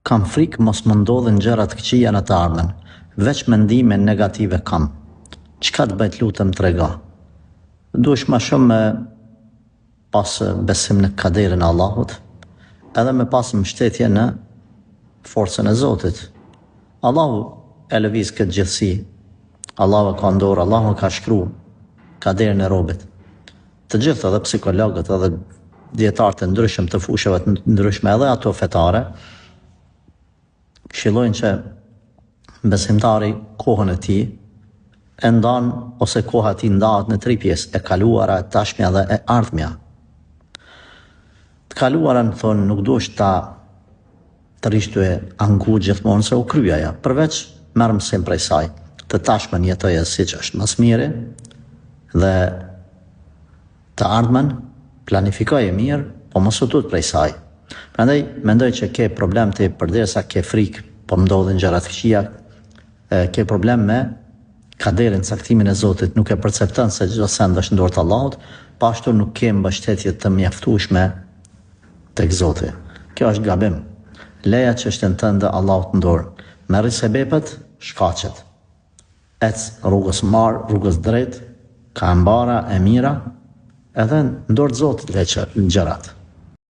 Kam frikë mos më ndodhin gjërat këqija në të ardhmen, veç mendime negative kam. Çka të bëj lutem trego? Duhesh më shumë me pas besim në kaderin e Allahut, edhe me pas mbështetje në forcën e Zotit. Allahu e lëviz këtë gjithësi. Allahu e ka ndorë, Allahu ka shkruar kaderin e robit. Të gjithë edhe psikologët edhe dietarët e ndryshëm të fushëve të ndryshme edhe ato fetare këshillojnë që besimtari kohën e tij e ndan ose koha e tij ndahet në 3 pjesë, e kaluara, e tashmja dhe e ardhmja. Të kaluarën thonë nuk duhesh ta të rish të angu gjithmonë se u krye ajo, përveç merr mësim prej saj. Të tashmen jetoje siç është më së miri dhe të ardhmen planifikoje mirë, po mos u tut prej saj. Prandaj mendoj që ke problem ti përderisa ke frikë, po ndodhin gjërat këqija, ke problem me kaderin, caktimin e Zotit, nuk e percepton se çdo send është në dorë të Allahut, po ashtu nuk ke mbështetje të mjaftueshme tek Zoti. Kjo është gabim. Leja çështën tënde Allahut në dorë. Merri sebepet, shkaqet. Ec rrugës marr, rrugës drejt, ka mbara e mira, edhe në dorë të Zotit leqë gjërat.